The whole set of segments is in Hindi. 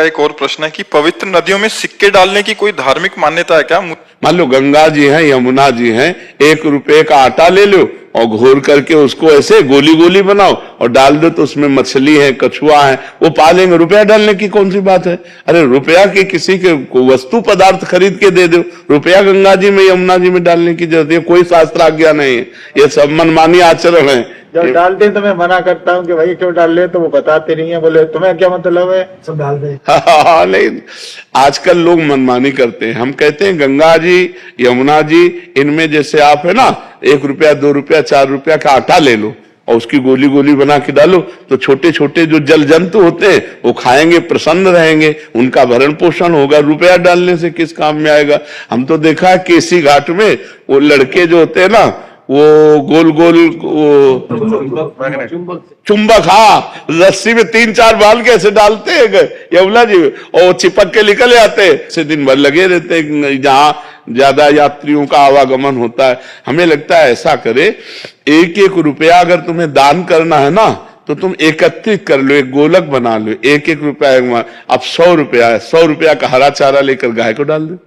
का एक और प्रश्न है कि पवित्र नदियों में सिक्के डालने की कोई धार्मिक मान्यता है क्या? मान लो गंगा जी हैं, यमुना जी हैं, 1 रुपए का आटा ले लो और घोर करके उसको ऐसे गोली गोली बनाओ और डाल दो, तो उसमें मछली है, कछुआ है, वो पालेंगे। रुपया डालने की कौन सी बात है? अरे रुपया की किसी के वस्तु पदार्थ खरीद के दे दो, रुपया गंगा जी में यमुना जी में डालने की जरूरत है? कोई शास्त्र आज्ञा नहीं है, ये सब मनमानी आचरण है। जब डालते हैं तो मैं मना करता हूँ कि भाई क्यों डाल रहे, तो वो बताते नहीं है, बोले तुम्हें क्या मतलब है, सब डाल दे। हाँ, नहीं, आजकल लोग मनमानी करते हैं। हम कहते हैं गंगा जी, यमुना जी, इनमें जैसे आप है ना 1 रुपया, 2 रुपया, 4 रुपया का आटा ले लो और उसकी गोली गोली बना के डालो, तो छोटे छोटे जो जल जंतु होते हैं वो खाएंगे, प्रसन्न रहेंगे, उनका भरण पोषण होगा। रुपया डालने से किस काम में आएगा? हम तो देखा है केसी घाट में वो लड़के जो होते हैं ना, वो गोल गोल चुंबक, हाँ, रस्सी में 3-4 बाल के ऐसे डालते हैं यमुना जी में, और वो चिपक के निकल जाते हैं, ऐसे दिन भर लगे रहते हैं जहां ज्यादा यात्रियों का आवागमन होता है। हमें लगता है ऐसा करे, 1-1 रुपया अगर तुम्हें दान करना है ना, तो तुम एकत्रित कर लो, एक गोलक बना लो, 1-1 रुपया। अब 100 रुपया है, 100 रुपया का हरा चारा लेकर गाय को डाल दो,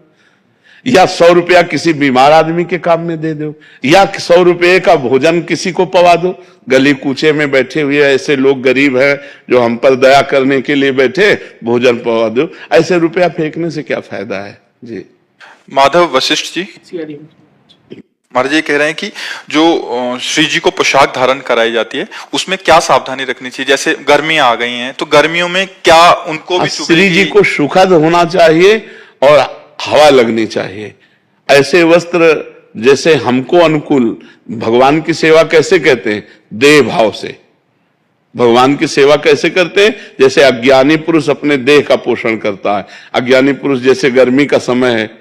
या 100 रुपया किसी बीमार आदमी के काम में दे दो, या 100 रुपये का भोजन किसी को पवा दो। गली कूचे में बैठे हुए ऐसे लोग गरीब हैं जो हम पर दया करने के लिए बैठे, भोजन पवा दो। ऐसे रुपया फेंकने से क्या फायदा है जी। माधव वशिष्ठ जी महाराज जी कह रहे हैं कि जो श्री जी को पोशाक धारण कराई जाती है उसमें क्या सावधानी रखनी चाहिए? जैसे गर्मियां आ गई हैं तो गर्मियों में क्या उनको भी श्री जी को सुखद होना चाहिए और हवा लगनी चाहिए। ऐसे वस्त्र जैसे हमको अनुकूल, भगवान की सेवा कैसे कहते हैं? देह भाव से। भगवान की सेवा कैसे करते हैं? जैसे अज्ञानी पुरुष अपने देह का पोषण करता है। अज्ञानी पुरुष जैसे गर्मी का समय है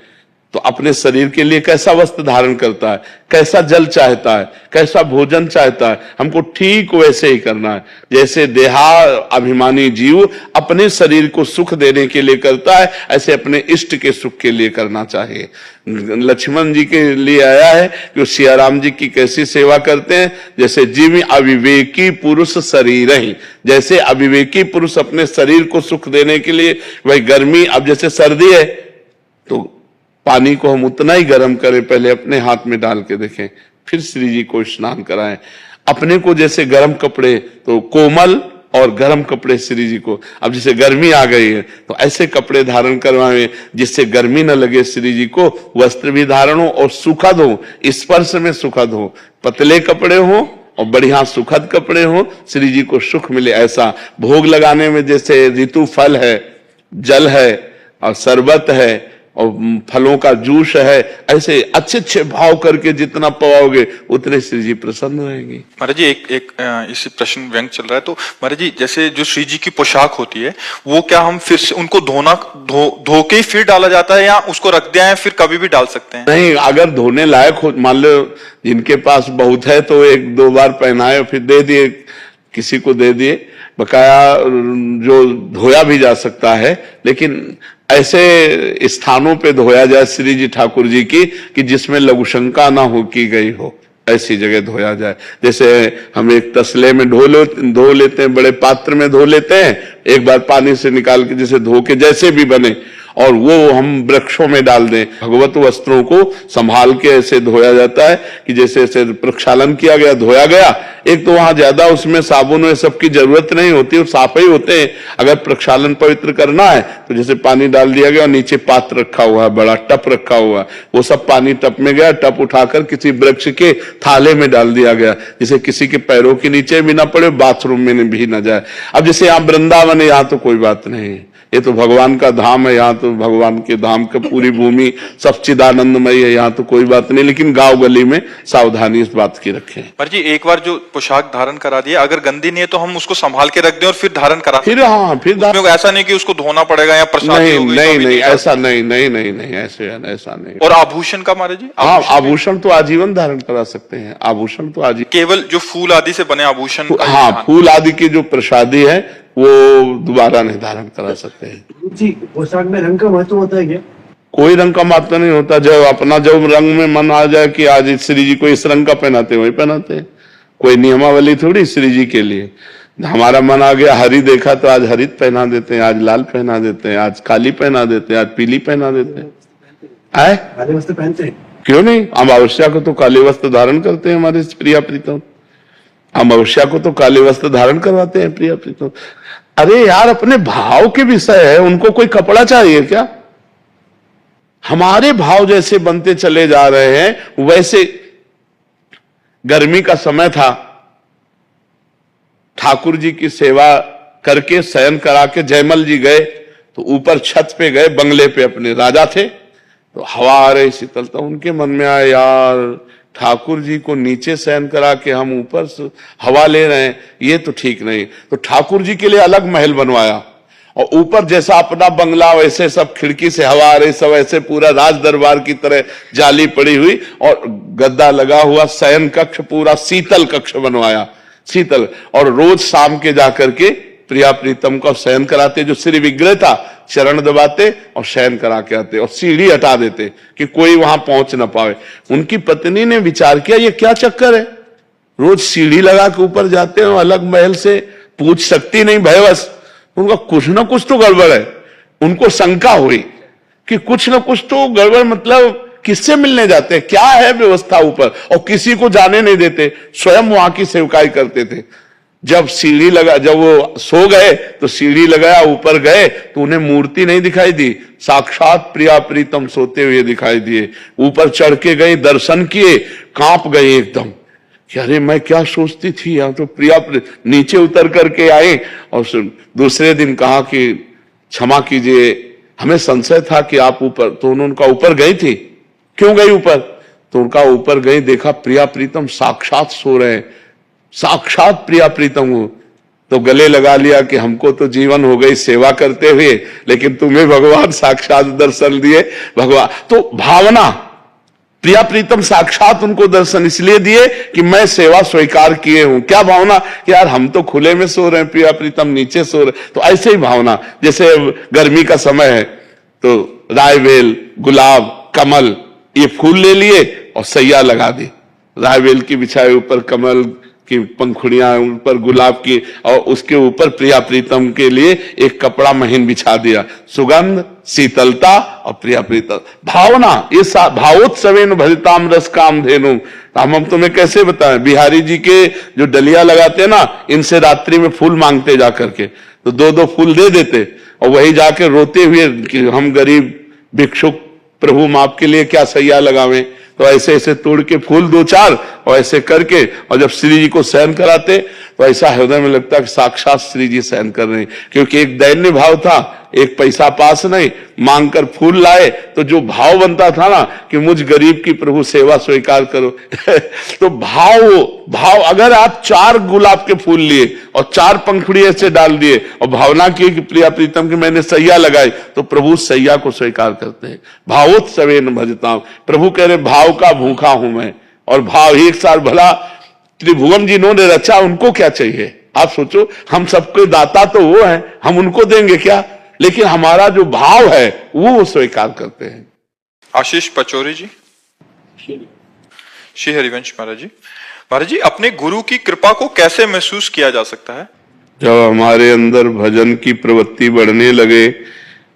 तो अपने शरीर के लिए कैसा वस्त्र धारण करता है, कैसा जल चाहता है, कैसा भोजन चाहता है, हमको ठीक वैसे ही करना है। जैसे देहा अभिमानी जीव अपने शरीर को सुख देने के लिए करता है, ऐसे अपने इष्ट के सुख के लिए करना चाहिए। लक्ष्मण जी के लिए आया है कि वो सिया राम जी की कैसी सेवा करते हैं, जैसे जीव अविवेकी पुरुष शरीर ही। जैसे अविवेकी पुरुष अपने शरीर को सुख देने के लिए, वही गर्मी, अब जैसे सर्दी है तो पानी को हम उतना ही गर्म करें, पहले अपने हाथ में डाल के देखें, फिर श्री जी को स्नान कराएं। अपने को जैसे गर्म कपड़े, तो कोमल और गर्म कपड़े श्री जी को। अब जैसे गर्मी आ गई है तो ऐसे कपड़े धारण करवाएं जिससे गर्मी न लगे श्री जी को, वस्त्र भी धारण हो और सुखद हो, स्पर्श में सुखद हो। पतले कपड़े हो और बढ़िया सुखद कपड़े हो, श्री जी को सुख मिले ऐसा। भोग लगाने में जैसे ऋतु फल है, जल है और शरबत है और फलों का जूस है, ऐसे अच्छे अच्छे भाव करके जितना पवाओगे उतने श्री जी प्रसन्न रहेंगे। महाराज जी एक इसी प्रश्न व्यंग चल रहा है, तो महाराज जी जैसे जो श्री जी की पोशाक होती है वो क्या हम फिर से उनको धो के ही फिर डाला जाता है, या उसको रख दिया है फिर कभी भी डाल सकते हैं? नहीं, अगर धोने लायक हो, मान लो जिनके पास बहुत है तो 1-2 बार पहनाए फिर दे दिए, किसी को दे दिए। बकाया जो धोया भी जा सकता है, लेकिन ऐसे स्थानों पे धोया जाए श्री जी ठाकुर जी की कि जिसमें लघुशंका ना हो की गई हो, ऐसी जगह धोया जाए। जैसे हम एक तसले में धो लेते हैं, बड़े पात्र में धो लेते हैं, एक बार पानी से निकाल के जैसे धो के जैसे भी बने, और वो हम वृक्षों में डाल दें। भगवत वस्त्रों को संभाल के ऐसे धोया जाता है कि जैसे ऐसे प्रक्षालन किया गया, धोया गया। एक तो वहां ज्यादा उसमें साबुन और सबकी जरूरत नहीं होती, वो साफ ही होते हैं। अगर प्रक्षालन पवित्र करना है तो जैसे पानी डाल दिया गया और नीचे पात्र रखा हुआ है, बड़ा टप रखा हुआ है, वो सब पानी टप में गया, टप उठाकर किसी वृक्ष के थाले में डाल दिया गया, जिसे किसी के पैरों के नीचे भी ना पड़े, बाथरूम में भी ना जाए। अब जैसे यहाँ वृंदावन है, यहाँ तो कोई बात नहीं है, ये तो भगवान का धाम है, यहाँ तो भगवान के धाम का पूरी भूमि सब चिदानंदमय है, यहाँ तो कोई बात नहीं। लेकिन गांव गली में सावधानी इस बात की रखें। पर जी एक बार जो पोशाक धारण करा दिया, अगर गंदी नहीं है तो हम उसको संभाल के रख दें और फिर धारण करा, फिर हाँ, फिर ऐसा नहीं कि उसको धोना पड़ेगा या प्रसादी हो गई, नहीं, ऐसा नहीं, ऐसा नहीं। और आभूषण का महाराज जी? हाँ, आभूषण तो आजीवन धारण करा सकते हैं, आभूषण तो आजीवन। केवल जो फूल आदि से बने आभूषण? हाँ, फूल आदि की जो प्रसादी है वो दोबारा नहीं धारण करा सकते हैं जी। पोशाक में रंग का महत्व होता है क्या? कोई रंग का महत्व नहीं होता। जब अपना जब रंग में मन आ जाए कि आज श्री जी को इस रंग का पहनाते, वही पहनाते हैं। कोई नियमावली थोड़ी श्री जी के लिए। हमारा मन आ गया, हरी देखा तो आज हरित पहना देते हैं, आज लाल पहना देते हैं, आज काली पहना देते हैं, आज पीली पहना देते हैं। आए काले वस्त्र पहनते हैं। क्यों नहीं? अमावस्या को तो काले वस्त्र धारण करते हैं हमारे प्रिया प्रीतम, अमावस्या को तो काले वस्त्र धारण करवाते हैं प्रिया प्रीतम। अरे यार, अपने भाव के विषय है, उनको कोई कपड़ा चाहिए क्या? हमारे भाव जैसे बनते चले जा रहे हैं। वैसे गर्मी का समय था, ठाकुर जी की सेवा करके शयन करा के जयमल जी गए तो ऊपर छत पे गए, बंगले पे अपने राजा थे, तो हवा आ रही शीतलता, उनके मन में आया यार ठाकुर जी को नीचे शयन करा के हम ऊपर हवा ले रहे हैं, ये तो ठीक नहीं। तो ठाकुर जी के लिए अलग महल बनवाया और ऊपर जैसा अपना बंगला वैसे सब खिड़की से हवा आ रही, सब ऐसे पूरा राज दरबार की तरह जाली पड़ी हुई और गद्दा लगा हुआ शयन कक्ष, पूरा शीतल कक्ष बनवाया, शीतल। और रोज शाम के जाकर के प्रिया प्रीतम को शयन कराते, जो श्री विग्रह था चरण दबाते और शयन करा के आते और सीढ़ी हटा देते कि कोई वहां पहुंच ना पाए। उनकी पत्नी ने विचार किया ये क्या चक्कर है, रोज सीढ़ी लगा के ऊपर जाते हैं, अलग महल से पूछ सकती नहीं भयवश, उनका कुछ ना कुछ तो गड़बड़ है। उनको शंका हुई कि कुछ ना कुछ तो गड़बड़, मतलब किससे मिलने जाते हैं, क्या है व्यवस्था ऊपर, और किसी को जाने नहीं देते, स्वयं वहां की सेवकाई करते थे। जब सीढ़ी लगा, जब वो सो गए तो सीढ़ी लगाया, ऊपर गए तो उन्हें मूर्ति नहीं दिखाई दी, साक्षात प्रिया प्रीतम सोते हुए दिखाई दिए। ऊपर चढ़ के गए, दर्शन किए, कांप गए एकदम कि अरे मैं क्या सोचती थी, यहां तो प्रिया नीचे उतर करके आए। और दूसरे दिन कहा कि क्षमा कीजिए, हमें संशय था कि आप ऊपर, तो उन्होंने उनका ऊपर गई थी, क्यों गई ऊपर, तो उनका ऊपर गई, देखा प्रिया प्रीतम साक्षात सो रहे हैं, साक्षात प्रिया प्रीतम हो। तो गले लगा लिया कि हमको तो जीवन हो गई सेवा करते हुए, लेकिन तुम्हें भगवान साक्षात दर्शन दिए। भगवान तो भावना, प्रिया प्रीतम साक्षात उनको दर्शन इसलिए दिए कि मैं सेवा स्वीकार किए हूं। क्या भावना कि यार हम तो खुले में सो रहे हैं, प्रिया प्रीतम नीचे सो रहे, तो ऐसे ही भावना। जैसे गर्मी का समय है तो रायवेल, गुलाब, कमल, ये फूल ले लिए और सैया लगा दी, रायवेल की बिछाए ऊपर कमल की पंखुड़ियां, ऊपर गुलाब की, और उसके ऊपर प्रिया प्रीतम के लिए एक कपड़ा महीन बिछा दिया, सुगंध, शीतलता और प्रिया प्रीतम भावना। ये भावोत्सवेन भजताम रस काम धेनु। हम तुम्हें कैसे बताएं, बिहारी जी के जो डलिया लगाते हैं ना, इनसे रात्रि में फूल मांगते जाकर के, तो दो दो फूल दे देते और वही जाके रोते हुए कि हम गरीब भिक्षुक, प्रभु हम आपके लिए क्या सैया लगावें। तो ऐसे ऐसे तोड़ के फूल दो चार और ऐसे करके, और जब श्री जी को शयन कराते तो ऐसा हृदय में लगता कि साक्षात श्री जी शयन कर रहे हैं। क्योंकि एक दैन्य भाव था, एक पैसा पास नहीं, मांगकर फूल लाए, तो जो भाव बनता था ना कि मुझ गरीब की प्रभु सेवा स्वीकार करो तो भाव अगर आप 4 गुलाब के फूल लिए और 4 पंखुड़ी ऐसे डाल दिए और भावना की कि प्रिया प्रीतम की मैंने सैया लगाई, तो प्रभु सैया को स्वीकार करते हैं। भावोत्सवेन भजताम, प्रभु कह रहे भाव का भूखा हूं मैं, और भाव ही एक साल भला त्रिभुवन जिन्होंने रचा उनको क्या चाहिए। आप सोचो, हम सबके दाता तो वो हैं, हम उनको देंगे क्या, लेकिन हमारा जो भाव है वो स्वीकार करते हैं। आशीष पचौरी जी। श्री हरिवंश महाराज जी। महाराज जी, अपने गुरु की कृपा को कैसे महसूस किया जा सकता है? जब हमारे अंदर भजन की प्रवृत्ति बढ़ने लगे,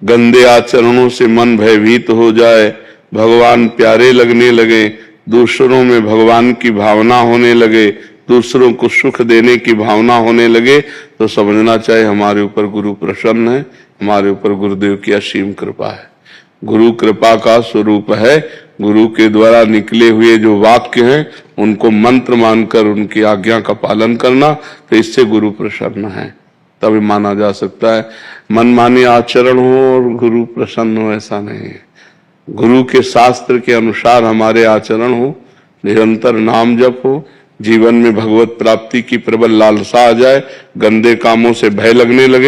गंदे आचरणों से मन भयभीत हो जाए, भगवान प्यारे लगने लगे, दूसरों में भगवान की भावना होने लगे, दूसरों को सुख देने की भावना होने लगे, तो समझना चाहिए हमारे ऊपर गुरु प्रसन्न है, हमारे ऊपर गुरुदेव की असीम कृपा है। गुरु कृपा का स्वरूप है, गुरु के द्वारा निकले हुए जो वाक्य हैं उनको मंत्र मानकर उनकी आज्ञा का पालन करना, तो इससे गुरु प्रसन्न है, तभी माना जा सकता है। मनमानी आचरण हो और गुरु प्रसन्न हो, ऐसा नहीं है। गुरु के शास्त्र के अनुसार हमारे आचरण हो, निरंतर नाम जप हो, जीवन में भगवत प्राप्ति की प्रबल लालसा आ जाए, गंदे कामों से भय लगने लगे।